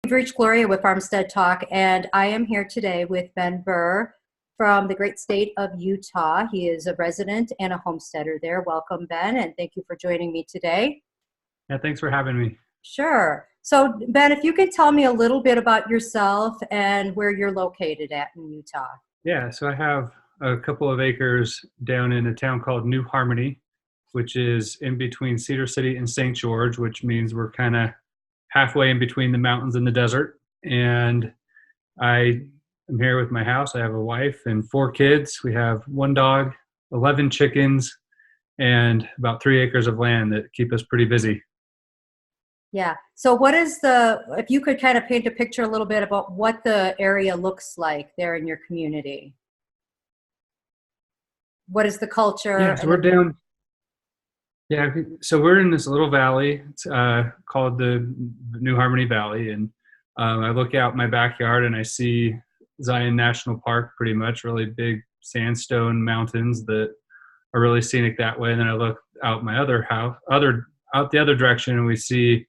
We've reached Gloria with Farmstead Talk, and I am here today with Ben Burr from the great state of Utah. He is a resident and a homesteader there. Welcome, Ben, and thank you for joining me today. Yeah, thanks for having me. Sure. So, Ben, if you could tell me a little bit about yourself and where you're located at in Utah. Yeah, so I have a couple of acres down in a town called New Harmony, which is in between Cedar City and St. George, which means we're kind of halfway in between the mountains and the desert. And I am here with my house. I have a wife and 4 kids. We have 1 dog, 11 chickens, and about 3 acres of land that keep us pretty busy. Yeah. So if you could kind of paint a picture a little bit about what the area looks like there in your community. What is the culture? Yeah, so we're down. Yeah, so we're in this little valley. It's called the New Harmony Valley, and I look out my backyard and I see Zion National Park, pretty much, really big sandstone mountains that are really scenic that way. And then I look out my other house, out the other direction, and we see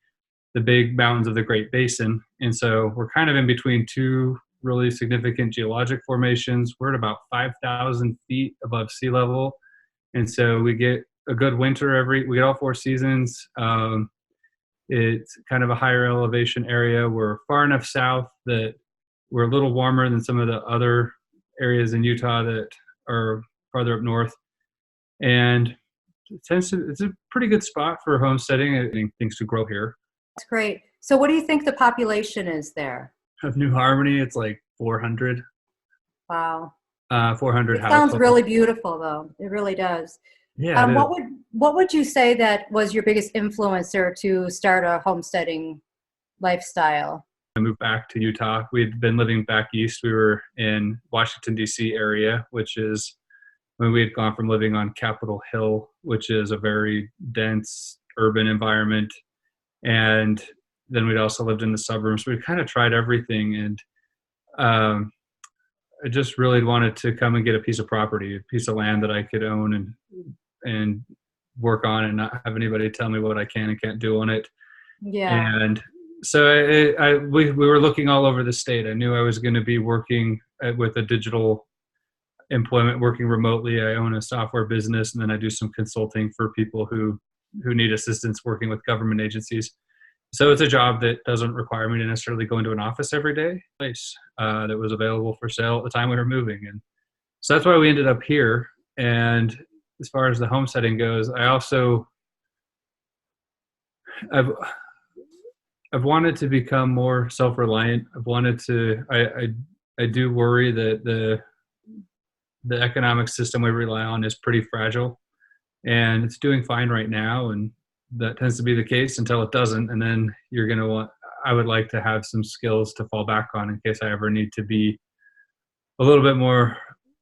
the big mountains of the Great Basin. And so we're kind of in between two really significant geologic formations. We're at about 5,000 feet above sea level, and so we get a good winter we get all 4 seasons. It's kind of a higher elevation area. We're far enough south that we're a little warmer than some of the other areas in Utah that are farther up north. And it's a pretty good spot for homesteading. I think things to grow here. That's great. So what do you think the population is there? Of New Harmony, it's like 400. Wow. 400 It households. sounds really beautiful, though. It really does. Yeah. What would you say that was your biggest influencer to start a homesteading lifestyle? I moved back to Utah. We'd been living back east. We were in Washington, D.C. area, which is when we had gone from living on Capitol Hill, which is a very dense urban environment. And then we'd also lived in the suburbs. We kind of tried everything. And I just really wanted to come and get a piece of property, a piece of land that I could own and work on and not have anybody tell me what I can and can't do on it. Yeah. And so we were looking all over the state. I knew I was going to be working with a digital employment, working remotely. I own a software business, and then I do some consulting for people who need assistance working with government agencies. So it's a job that doesn't require me to necessarily go into an office every day. Place that was available for sale at the time we were moving, and so that's why we ended up here. And as far as the homesteading goes, I've wanted to become more self-reliant. I do worry that the economic system we rely on is pretty fragile, and it's doing fine right now, and that tends to be the case until it doesn't. And then I would like to have some skills to fall back on in case I ever need to be a little bit more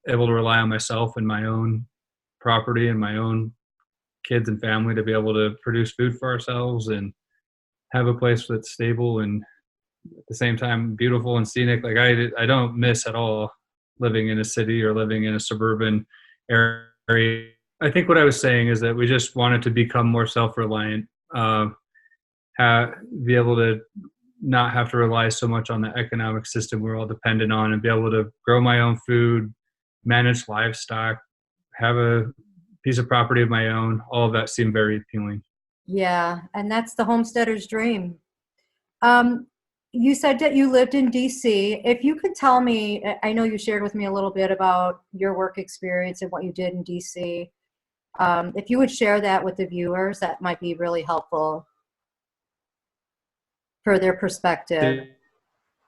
able to rely on myself and my own property and my own kids and family to be able to produce food for ourselves and have a place that's stable and at the same time beautiful and scenic. Like I don't miss at all living in a city or living in a suburban area. I think what I was saying is that we just wanted to become more self-reliant, be able to not have to rely so much on the economic system we're all dependent on, and be able to grow my own food, manage livestock, have a piece of property of my own. All of that seemed very appealing. Yeah, and that's the homesteader's dream. You said that you lived in DC. If you could tell me, I know you shared with me a little bit about your work experience and what you did in DC. If you would share that with the viewers, that might be really helpful for their perspective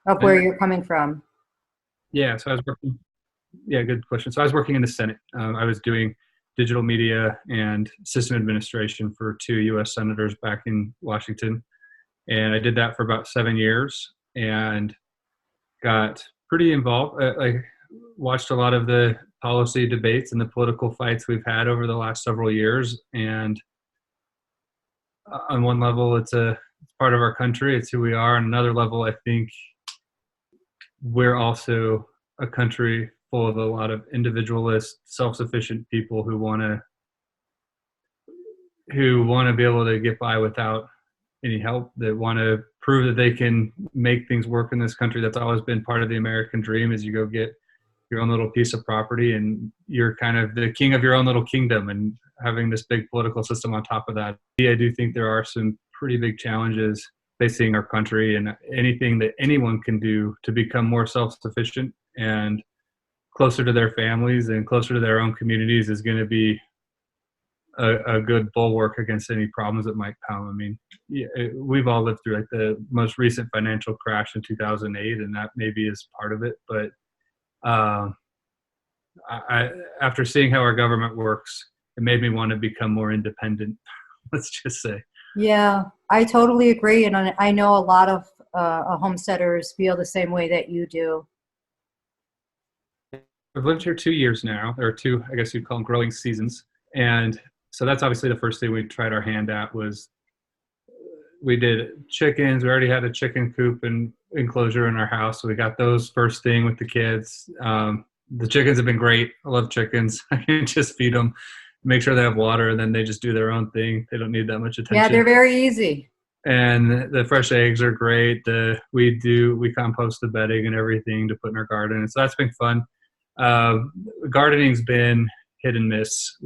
of where you're coming from. Yeah, so I was working. Yeah, good question. So I was working in the Senate. I was doing digital media and system administration for 2 U.S. senators back in Washington. And I did that for about 7 years and got pretty involved. I watched a lot of the policy debates and the political fights we've had over the last several years. And on one level, it's part of our country. It's who we are. On another level, I think we're also a country full of a lot of individualist, self-sufficient people who want to be able to get by without any help, that want to prove that they can make things work in this country. That's always been part of the American dream, is you go get your own little piece of property and you're kind of the king of your own little kingdom, and having this big political system on top of that. I do think there are some pretty big challenges facing our country, and anything that anyone can do to become more self-sufficient and closer to their families and closer to their own communities is going to be a good bulwark against any problems that might come. I mean, yeah, we've all lived through like the most recent financial crash in 2008, and that maybe is part of it. But after seeing how our government works, it made me want to become more independent. Let's just say. Yeah, I totally agree. And I know a lot of homesteaders feel the same way that you do. I've lived here 2 years now, or two, I guess you'd call them growing seasons. And so that's obviously the first thing we tried our hand at was we did chickens. We already had a chicken coop and enclosure in our house. So we got those first thing with the kids. The chickens have been great. I love chickens. I can just feed them, make sure they have water, and then they just do their own thing. They don't need that much attention. Yeah, they're very easy. And the fresh eggs are great. We compost the bedding and everything to put in our garden. And so that's been fun. Gardening's been hit and miss.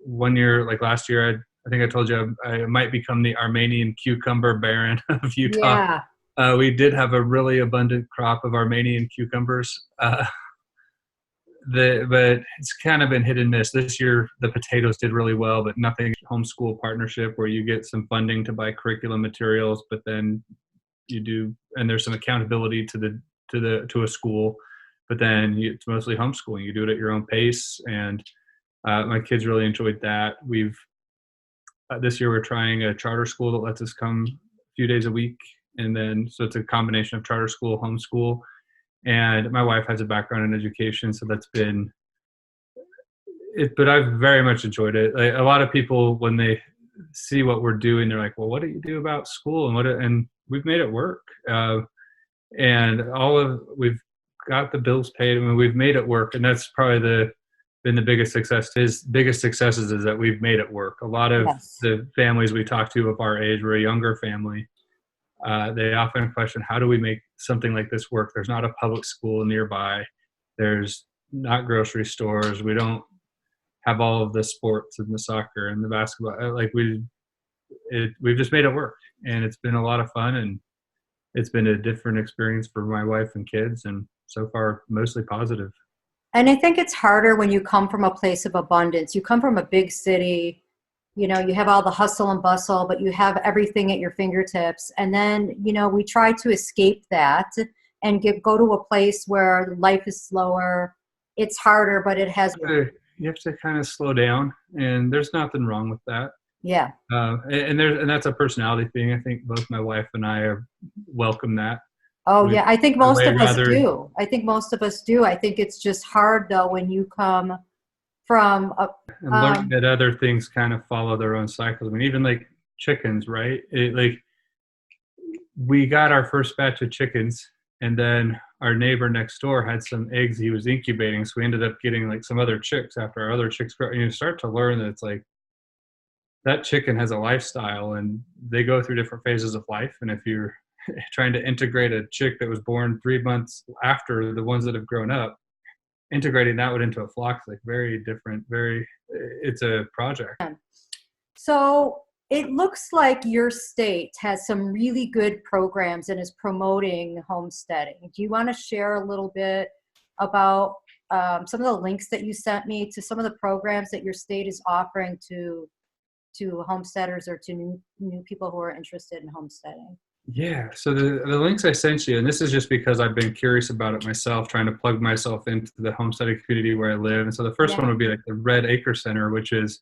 One year, like last year, I think I told you I might become the Armenian cucumber baron of Utah. Yeah. We did have a really abundant crop of Armenian cucumbers. But it's kind of been hit and miss. This year, the potatoes did really well, but nothing. Homeschool partnership where you get some funding to buy curriculum materials, but then and there's some accountability to a school, but then it's mostly homeschooling. You do it at your own pace, and my kids really enjoyed that. This year we're trying a charter school that lets us come a few days a week, and then so it's a combination of charter school, homeschool. And my wife has a background in education, so that's been it. But I've very much enjoyed it. Like, a lot of people, when they see what we're doing, they're like, "Well, what do you do about school?" And we've made it work. And we've got the bills paid. I mean, we've made it work, and that's probably been the biggest success. His biggest successes is that we've made it work. A lot of the families we talk to of our age, we're a younger family. They often question, how do we make something like this work? There's not a public school nearby. There's not grocery stores. We don't have all of the sports and the soccer and the basketball. We've just made it work, and it's been a lot of fun, and it's been a different experience for my wife and kids, and so far mostly positive. And I think it's harder when you come from a place of abundance. You come from a big city, you have all the hustle and bustle, but you have everything at your fingertips. And then, we try to escape that and go to a place where life is slower. It's harder, but it has. You have to kind of slow down, and there's nothing wrong with that. Yeah. And that's a personality thing. I think both my wife and I welcome that. Oh, yeah. I think most of us do. I think it's just hard, though, when you come from and learning that other things kind of follow their own cycles. I mean, even like chickens, right? We got our first batch of chickens, and then our neighbor next door had some eggs he was incubating. So we ended up getting like some other chicks after our other chicks grow. And you start to learn that it's like that chicken has a lifestyle, and they go through different phases of life. And if you're trying to integrate a chick that was born 3 months after the ones that have grown up, integrating that one into a flock is like very different. It's a project. So it looks like your state has some really good programs and is promoting homesteading. Do you want to share a little bit about some of the links that you sent me to some of the programs that your state is offering to homesteaders or to new people who are interested in homesteading? Yeah, so the links I sent you, and this is just because I've been curious about it myself, trying to plug myself into the homesteading community where I live. And so the first one would be like the Red Acre Center, which is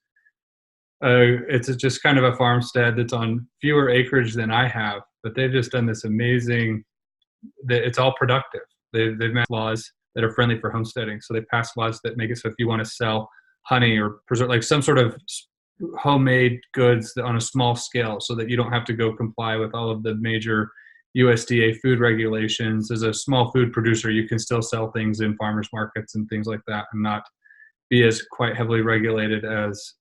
it's just kind of a farmstead that's on fewer acreage than I have, but they've just done this amazing. It's all productive. They've passed laws that are friendly for homesteading. So they passed laws that make it so if you want to sell honey or preserve like some sort of homemade goods on a small scale, so that you don't have to go comply with all of the major USDA food regulations. As a small food producer, you can still sell things in farmers markets and things like that, and not be as quite heavily regulated as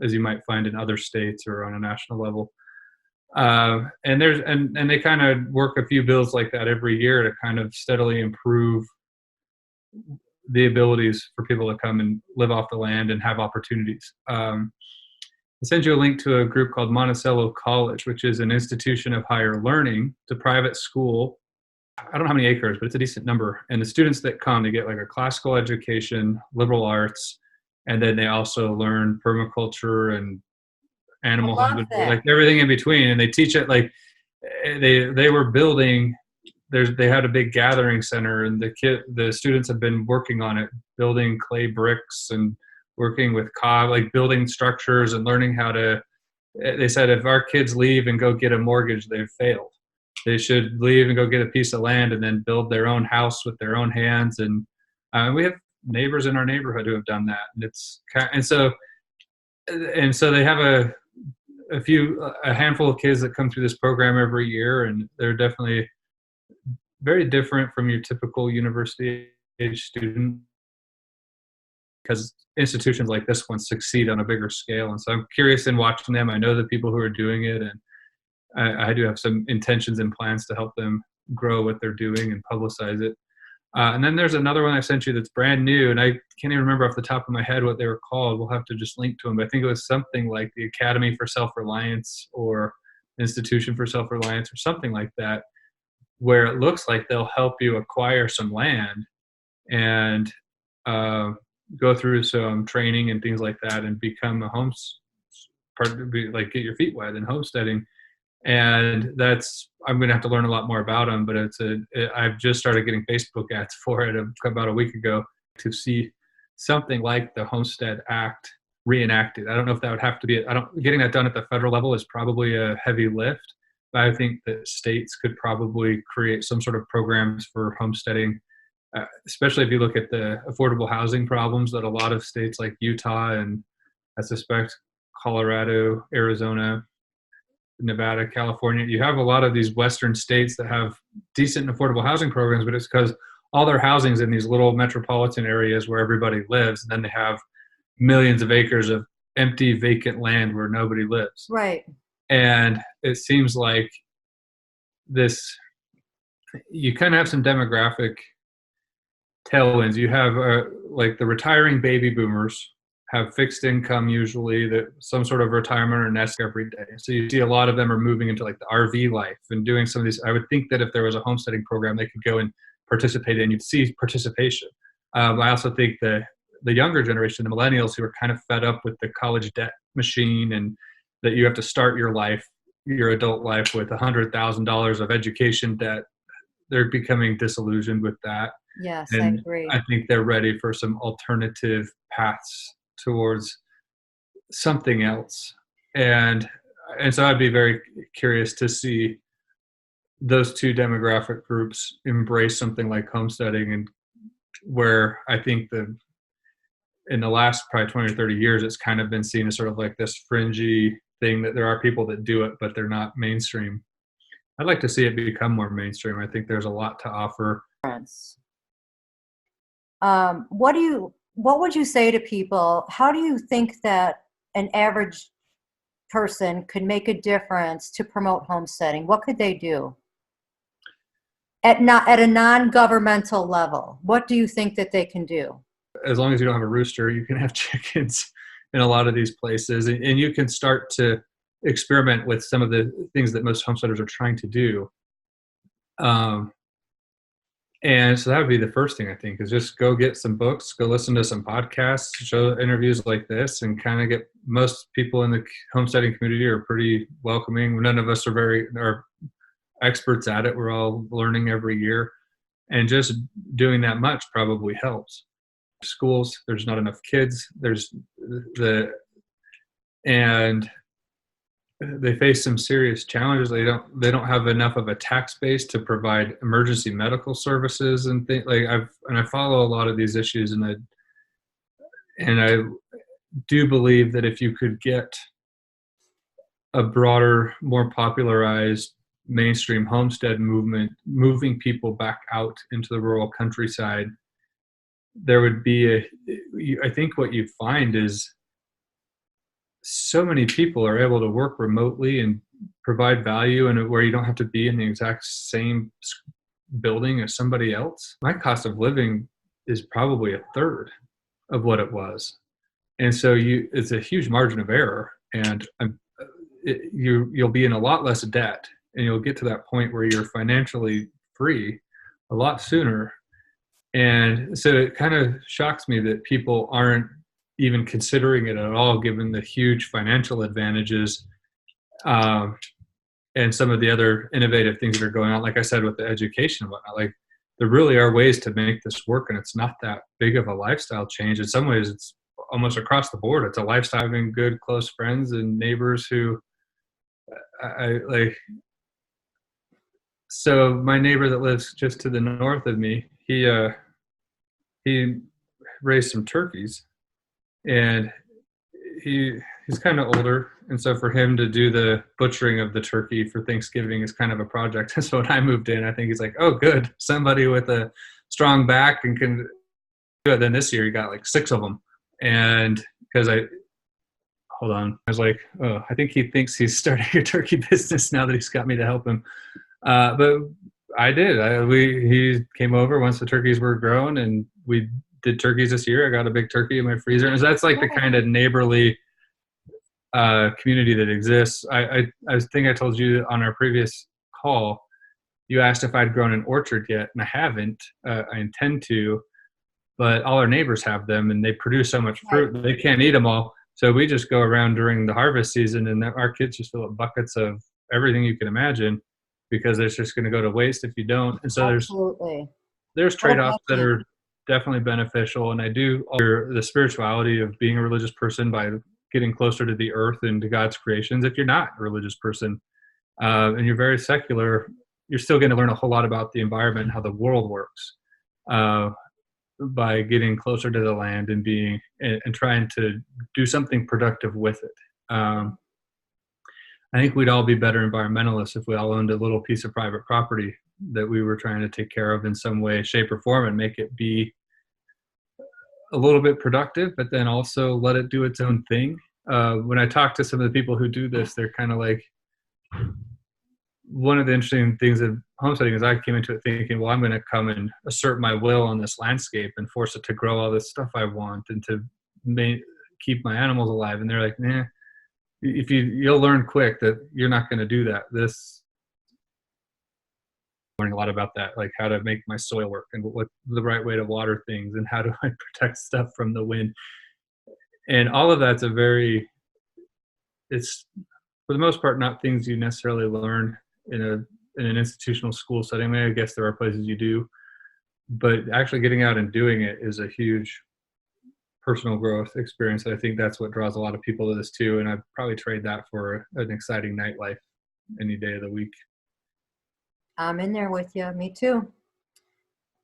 you might find in other states or on a national level. And they kind of work a few bills like that every year to kind of steadily improve the abilities for people to come and live off the land and have opportunities. I sent you a link to a group called Monticello College, which is an institution of higher learning. It's a private school. I don't know how many acres, but it's a decent number. And the students that come, they get like a classical education, liberal arts, and then they also learn permaculture and I animal love husbandry, that. like everything in between. And they teach it like they were building. They had a big gathering center, and the students have been working on it, building clay bricks and working with cob, like building structures and learning how to. They said if our kids leave and go get a mortgage, they've failed. They should leave and go get a piece of land and then build their own house with their own hands. And we have neighbors in our neighborhood who have done that, and so they have a handful of kids that come through this program every year, and they're definitely very different from your typical university age student, because institutions like this one succeed on a bigger scale. And so I'm curious in watching them. I know the people who are doing it, and I do have some intentions and plans to help them grow what they're doing and publicize it. And then there's another one I sent you that's brand new, and I can't even remember off the top of my head what they were called. We'll have to just link to them. But I think it was something like the Academy for Self-Reliance or Institution for Self-Reliance or something like that, where it looks like they'll help you acquire some land and go through some training and things like that and become a like get your feet wet in homesteading. And I'm going to have to learn a lot more about them, but I've just started getting Facebook ads for it about a week ago to see something like the Homestead Act reenacted. I don't know if that would have to be, getting that done at the federal level is probably a heavy lift, but I think that states could probably create some sort of programs for homesteading, especially if you look at the affordable housing problems that a lot of states like Utah and I suspect Colorado, Arizona, Nevada, California, you have a lot of these Western states that have decent and affordable housing programs, but it's because all their housing's in these little metropolitan areas where everybody lives. And then they have millions of acres of empty, vacant land where nobody lives. Right. And it seems like you kind of have some demographic tailwinds. You have like the retiring baby boomers have fixed income, usually that some sort of retirement or nest every day. So you see a lot of them are moving into like the RV life and doing some of these. I would think that if there was a homesteading program, they could go and participate and you'd see participation. I also think the younger generation, the millennials who are kind of fed up with the college debt machine and that you have to start your adult life with $100,000 of education debt, they're becoming disillusioned with that. Yes, I And agree. I think they're ready for some alternative paths towards something else. And so I'd be very curious to see those two demographic groups embrace something like homesteading, and where I think in the last probably 20 or 30 years, it's kind of been seen as sort of like this fringy thing that there are people that do it, but they're not mainstream. I'd like to see it become more mainstream. I think there's a lot to offer. What would you say to people? How do you think that an average person could make a difference to promote homesteading? What could they do at a non-governmental level? What do you think that they can do? As long as you don't have a rooster, you can have chickens in a lot of these places, and you can start to experiment with some of the things that most homesteaders are trying to do. And so that would be the first thing, I think, is just go get some books, go listen to some podcasts, show interviews like this, and kind of get. Most people in the homesteading community are pretty welcoming. None of us are experts at it. We're all learning every year, and just doing that much probably helps. Schools, there's not enough kids. And they face some serious challenges. They don't have enough of a tax base to provide emergency medical services and things like I follow a lot of these issues, and I do believe that if you could get a broader, more popularized mainstream homestead movement, moving people back out into the rural countryside, there would be I think what you'd find is so many people are able to work remotely and provide value, and where you don't have to be in the exact same building as somebody else. My cost of living is probably a third of what it was. And so it's a huge margin of error, and you'll be in a lot less debt, and you'll get to that point where you're financially free a lot sooner. And so it kind of shocks me that people aren't even considering it at all, given the huge financial advantages, and some of the other innovative things that are going on. Like I said, with the education and whatnot, like there really are ways to make this work, and it's not that big of a lifestyle change. In some ways, it's almost across the board. It's a lifestyle, having good, close friends and neighbors who I like. So my neighbor that lives just to the north of me, he raised some turkeys, and he's kind of older, and so for him to do the butchering of the turkey for Thanksgiving is kind of a project. And so when I moved in, I think he's like, oh, good, somebody with a strong back and can do it. Then this year he got like 6 of them, and because hold on, I was like, oh, I think he thinks he's starting a turkey business now that he's got me to help him. But I did. He came over once the turkeys were grown, and we did turkeys this year. I got a big turkey in my freezer, and so that's like the kind of neighborly community that exists. I think I told you on our previous call, you asked if I'd grown an orchard yet, and I haven't. I intend to, but all our neighbors have them, and they produce so much fruit that they can't eat them all. So we just go around during the harvest season, and our kids just fill up buckets of everything you can imagine, because it's just going to go to waste if you don't. And so there's trade-offs that are definitely beneficial. And I do the spirituality of being a religious person by getting closer to the earth and to God's creations. If you're not a religious person, and you're very secular, you're still going to learn a whole lot about the environment and how the world works, by getting closer to the land and and trying to do something productive with it. I think we'd all be better environmentalists if we all owned a little piece of private property that we were trying to take care of in some way, shape, or form, and make it be a little bit productive, but then also let it do its own thing. When I talk to some of the people who do this, they're kind of like, one of the interesting things of homesteading is I came into it thinking, well, I'm going to come and assert my will on this landscape and force it to grow all this stuff I want and to keep my animals alive. And they're like, nah, if you'll learn quick that you're not going to do that. Learning a lot about that, like how to make my soil work and what the right way to water things and how do I protect stuff from the wind. And all of that's it's for the most part not things you necessarily learn in an institutional school setting. I mean, I guess there are places you do, but actually getting out and doing it is a huge personal growth experience. I think that's what draws a lot of people to this too. And I'd probably trade that for an exciting nightlife any day of the week. I'm in there with you. Me too.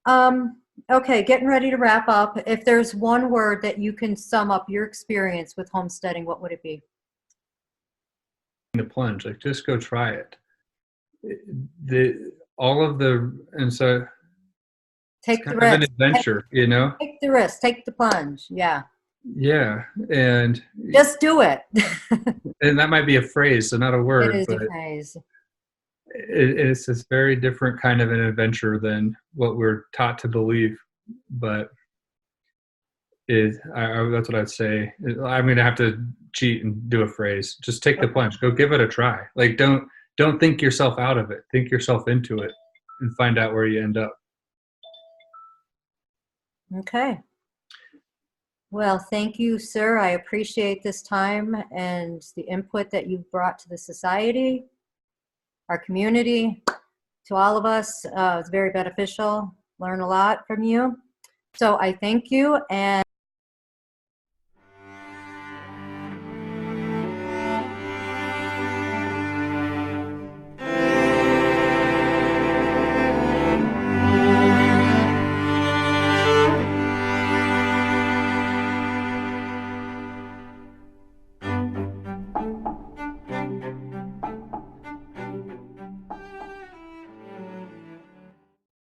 Okay, getting ready to wrap up. If there's one word that you can sum up your experience with homesteading, what would it be? The plunge, like just go try it. And so take the risk. An adventure, you know? Take the risk, take the plunge. Yeah. Yeah. And just do it. And that might be a phrase, so not a word. It is a phrase. It's this very different kind of an adventure than what we're taught to believe. But that's what I'd say. I'm going to have to cheat and do a phrase. Just take the plunge. Go give it a try. Like, don't think yourself out of it. Think yourself into it and find out where you end up. Okay. Well, thank you, sir. I appreciate this time and the input that you've brought to the society, our community, to all of us. It's very beneficial. Learn a lot from you. So I thank you. And